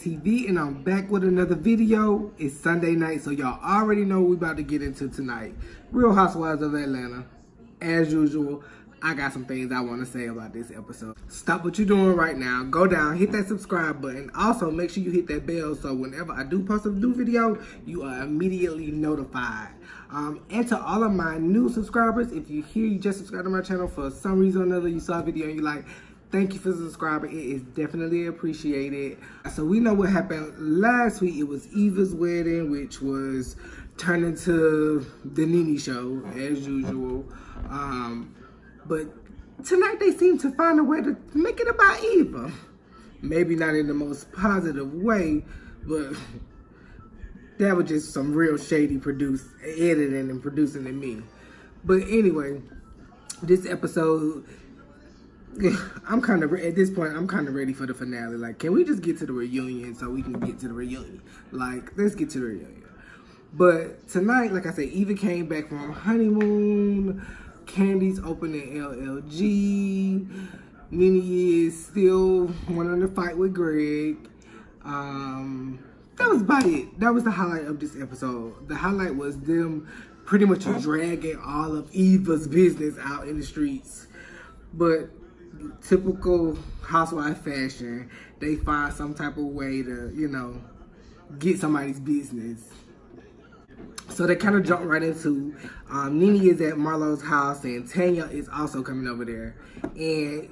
TV, and I'm back with another video. It's Sunday night, so y'all already know what we about to get into tonight. Real Housewives of Atlanta. As usual, I got some things I want to say about this episode. Stop what you're doing right now. Go down, hit that subscribe button. Also, make sure you hit that bell so whenever I do post a new video, you are immediately notified. And to all of my new subscribers, if you're here, you just subscribed to my channel for some reason or another, you saw a video and you like, thank you for subscribing. It is definitely appreciated. So we know what happened last week. It was Eva's wedding, which was turned into the Nene show as usual. But tonight they seem to find a way to make it about Eva. Maybe not in the most positive way, but that was just some real shady editing and producing to me. But anyway, this episode, I'm kind of, at this point, I'm kind of ready for the finale. Like, can we just get to the reunion so we can get to the reunion? Like, let's get to the reunion. But tonight, like I said, Eva came back from honeymoon. Kandi's opening LLG. Nene is still wanting to fight with Greg. That was about it. That was the highlight of this episode. The highlight was them pretty much dragging all of Eva's business out in the streets. But typical housewife fashion, they find some type of way to, you know, get somebody's business. So they kind of jump right into, Nene is at Marlo's house and Tanya is also coming over there. And,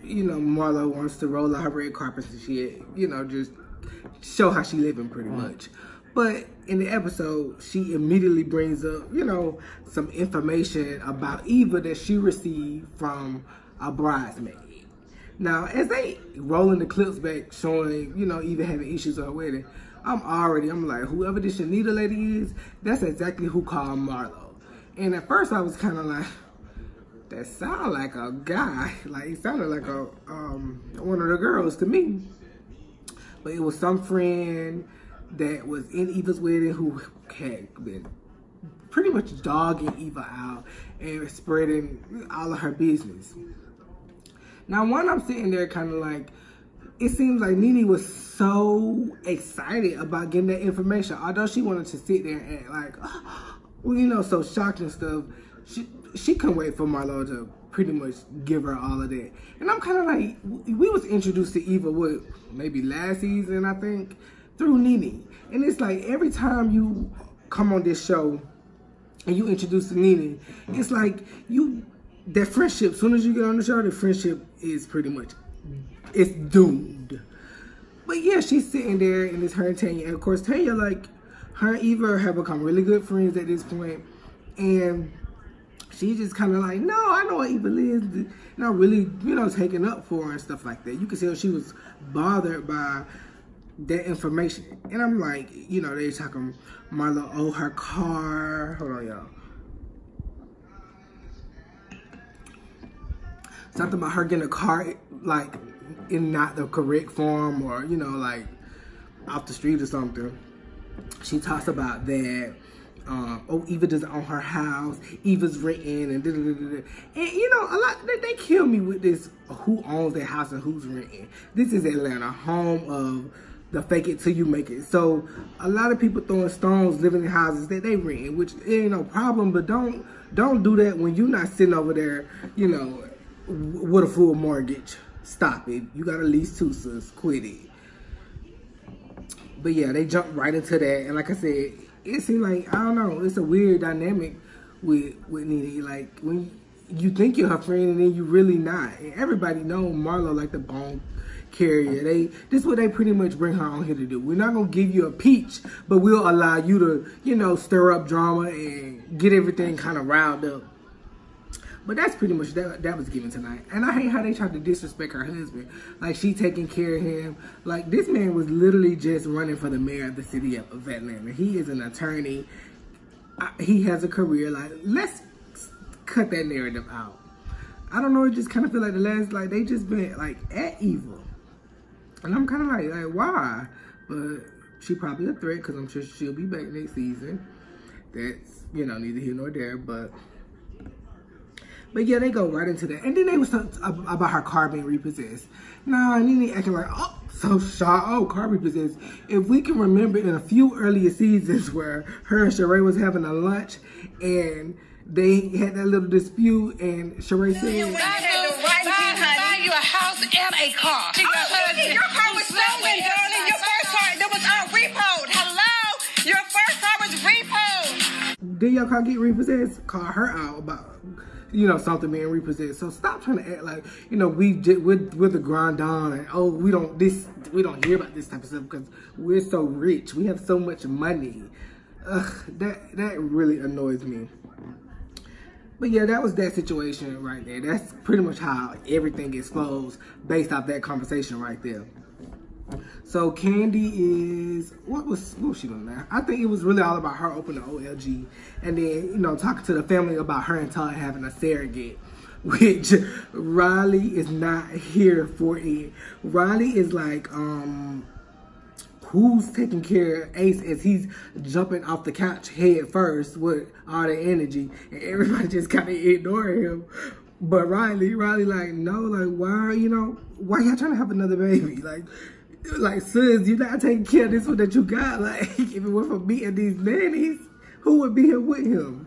you know, Marlo wants to roll out her red carpet and shit, you know, just show how she living pretty much. But in the episode, she immediately brings up, you know, some information about Eva that she received from a bridesmaid. Now, as they rolling the clips back showing, you know, Eva having issues at her wedding, I'm like, whoever this Shanita lady is, that's exactly who called Marlo. And at first I was kind of like, that sounded like a guy. Like, it sounded like a one of the girls to me. But it was some friend that was in Eva's wedding who had been pretty much dogging Eva out and spreading all of her business. Now, when I'm sitting there kind of like, it seems like Nene was so excited about getting that information. Although she wanted to sit there and like, well, you know, so shocked and stuff, she couldn't wait for Marlo to pretty much give her all of that. And I'm kind of like, we was introduced to Eva, what, maybe last season, I think, through Nene. And it's like, every time you come on this show and you introduce to Nene, it's like, that friendship, as soon as you get on the show, the friendship is pretty much, it's doomed. But yeah, she's sitting there and it's her and Tanya. And of course, Tanya, like, her and Eva have become really good friends at this point. And she's just kind of like, no, I know what Eva is. Not really, you know, taking up for her and stuff like that. You can tell she was bothered by that information. And I'm like, you know, they talking Marlo owe her car. Hold on, y'all. Something about her getting a car, like, in not the correct form or, you know, like, off the street or something. She talks about that. Oh, Eva doesn't own her house. Eva's renting and da-da-da-da-da. And, you know, a lot, they kill me with this, who owns their house and who's renting. This is Atlanta, home of the fake it till you make it. So, a lot of people throwing stones, living in houses that they rent, which ain't no problem, but don't do that when you're not sitting over there, you know, with a full mortgage. Stop it. You got at least two, sis. Quit it. But yeah, they jump right into that. And like I said, it seems like, I don't know, it's a weird dynamic with Nene. Like, when you think you're her friend and then you really not. And everybody knows Marlo like the bone carrier. This is what they pretty much bring her on here to do. We're not going to give you a peach, but we'll allow you to, you know, stir up drama and get everything kind of riled up. But that's pretty much, that was given tonight. And I hate how they tried to disrespect her husband. Like, she taking care of him. Like, this man was literally just running for the mayor of the city of Atlanta. He is an attorney. He has a career. Like, let's cut that narrative out. I don't know, it just kind of feel like the last, like, they just been, like, at Eva. And I'm kind of like, why? But she probably a threat, because I'm sure she'll be back next season. That's, you know, neither here nor there, But But yeah, they go right into that. And then they was talking about her car being repossessed. Nah, Nene acting like, oh, so shocked. Oh, car repossessed. If we can remember in a few earlier seasons where her and Sheree was having a lunch and they had that little dispute and Sheree said, I had the right to buy you a house and a car. Your car was stolen, darling. Your first car, that was repoed. Hello? Your first car was repoed. Did your car get repossessed? Call her out about, you know, something being repossessed. So stop trying to act like, you know, we're the grand on and oh, we don't hear about this type of stuff because we're so rich. We have so much money. Ugh, that really annoys me. But yeah, that was that situation right there. That's pretty much how everything exposed based off that conversation right there. So Kandi is, what was she doing now? I think it was really all about her opening the OLG and then, you know, talking to the family about her and Todd having a surrogate, which Riley is not here for it. Riley is like, who's taking care of Ace as he's jumping off the couch head first with all the energy and everybody just kind of ignore him. But Riley like, no, like, why y'all trying to have another baby? Like, sis, you're not taking care of this one that you got. Like, if it were for me and these nannies, who would be here with him?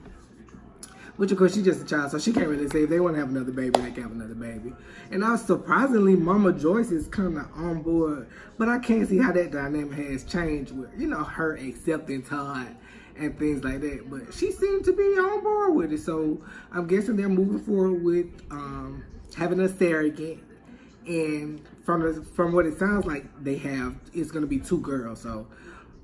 Which, of course, she's just a child, so she can't really say if they want to have another baby, they can have another baby. And now, surprisingly, Mama Joyce is kind of on board. But I can't see how that dynamic has changed with, you know, her accepting Todd and things like that. But she seemed to be on board with it. So I'm guessing they're moving forward with having a surrogate. And from what it sounds like they have, it's going to be 2 girls. So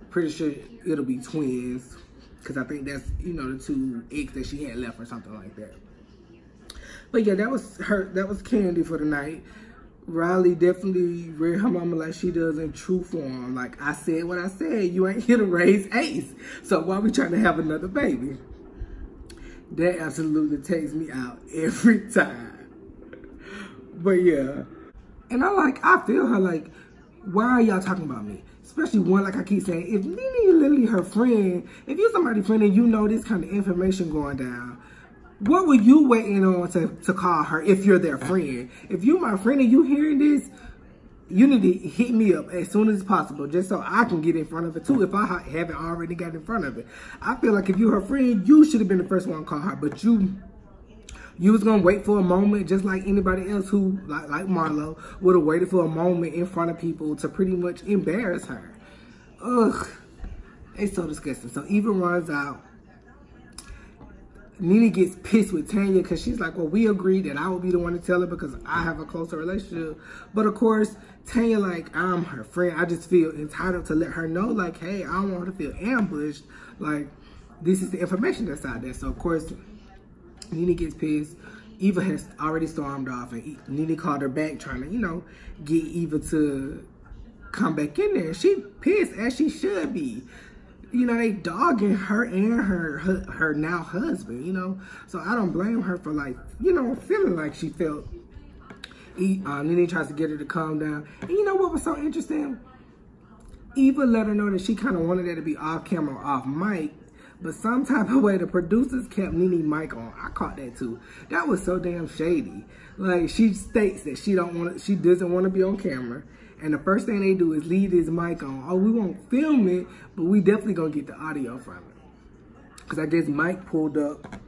pretty sure it'll be twins. Because I think that's, you know, the 2 eggs that she had left or something like that. But yeah, that was Kandi for the night. Riley definitely read her mama like she does in true form. Like, I said what I said. You ain't here to raise Ace. So why we trying to have another baby? That absolutely takes me out every time. But yeah. And I feel her like, why are y'all talking about me? Especially one, like I keep saying, if Nene is literally her friend, if you're somebody's friend and you know this kind of information going down, what were you waiting on to call her if you're their friend? If you're my friend and you hearing this, you need to hit me up as soon as possible just so I can get in front of it too if I haven't already got in front of it. I feel like if you're her friend, you should have been the first one to call her, but you was going to wait for a moment just like anybody else who, like Marlo, would have waited for a moment in front of people to pretty much embarrass her. Ugh. It's so disgusting. So Eva runs out. Nene gets pissed with Tanya because she's like, well, we agreed that I would be the one to tell her because I have a closer relationship. But of course, Tanya like, I'm her friend. I just feel entitled to let her know, like, hey, I don't want her to feel ambushed. Like, this is the information that's out there. So of course, Nene gets pissed. Eva has already stormed off and Nene called her back trying to, you know, get Eva to come back in there. She pissed as she should be. You know, they dogging her and her now husband, you know. So I don't blame her for, like, you know, feeling like she felt. Nene tries to get her to calm down. And you know what was so interesting? Eva let her know that she kind of wanted her to be off camera, off mic. But some type of way, the producers kept Nene mic on. I caught that too. That was so damn shady. Like, she states that she doesn't want to be on camera. And the first thing they do is leave this mic on. Oh, we won't film it, but we definitely gonna get the audio from it. Because I guess Mike pulled up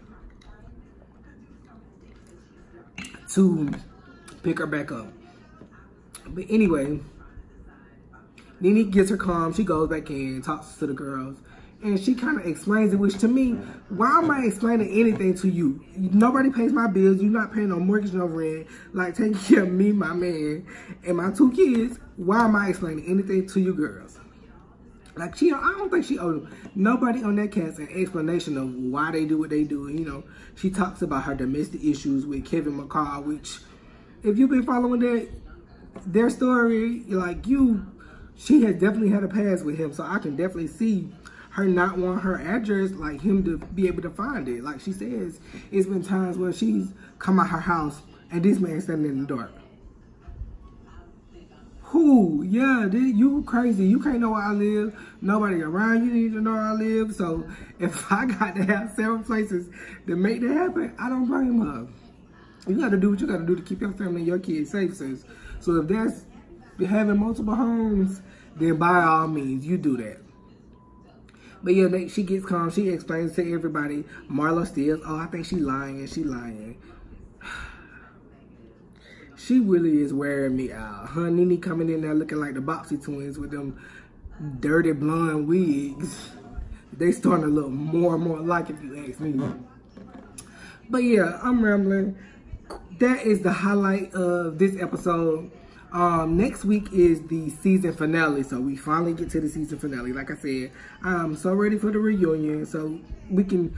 to pick her back up. But anyway, Nene gets her calm. She goes back in, talks to the girls. And she kind of explains it, which to me, why am I explaining anything to you? Nobody pays my bills. You're not paying no mortgage, no rent. Like, taking care of me, my man, and my 2 kids. Why am I explaining anything to you girls? Like, I don't think she owed nobody on that cast an explanation of why they do what they do. You know, she talks about her domestic issues with Kevin McCall, which, if you've been following their story, like she has definitely had a past with him. So I can definitely see her not want her address, like him to be able to find it. Like she says, it's been times where she's come out her house and this man standing in the dark. Who? Yeah, you crazy. You can't know where I live. Nobody around you need to know where I live. So if I got to have several places to make that happen, I don't blame her. You got to do what you got to do to keep your family and your kids safe, sis. So if that's having multiple homes, then by all means, you do that. But yeah, she gets calm. She explains to everybody. Marlo still, oh, I think she lying. She lying. She really is wearing me out. Her Nene coming in there looking like the Boxy twins with them dirty blonde wigs. They starting to look more and more like, if you ask me. But yeah, I'm rambling. That is the highlight of this episode. Next week is the season finale, so we finally get to the season finale. Like I said, I'm so ready for the reunion, so we can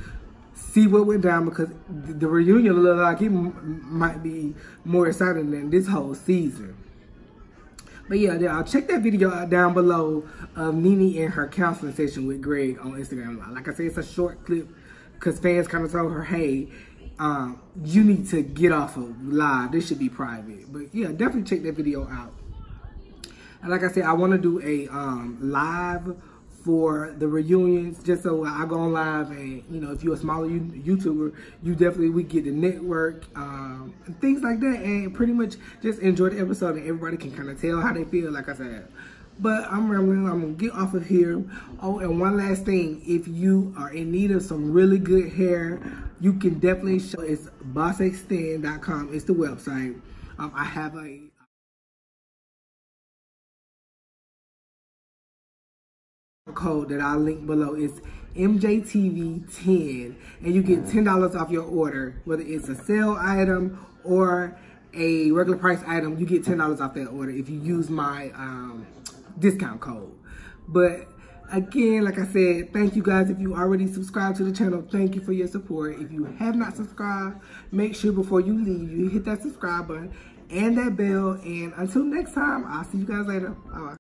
see what went down, because the reunion looks like it might be more exciting than this whole season. But yeah, I'll check that video out down below of Nene in her counseling session with Greg on Instagram. Like I said, it's a short clip because fans kind of told her, hey, you need to get off of live. This should be private. But yeah, definitely check that video out. And like I said, I want to do a live for the reunions, just so I go on live, and you know, if you're a smaller YouTuber, you definitely, we get the network and things like that, and pretty much just enjoy the episode, and everybody can kind of tell how they feel, like I said. But I'm rambling. I'm gonna get off of here. Oh, and one last thing, if you are in need of some really good hair, you can definitely show. It's bossextend.com. It's the website. I have a code that I'll link below. It's MJTV10, and you get $10 off your order, whether it's a sale item or a regular price item. You get $10 off that order if you use my discount code. But again, like I said, thank you guys. If you already subscribed to the channel, thank you for your support. If you have not subscribed, make sure before you leave, you hit that subscribe button and that bell. And until next time, I'll see you guys later. Bye.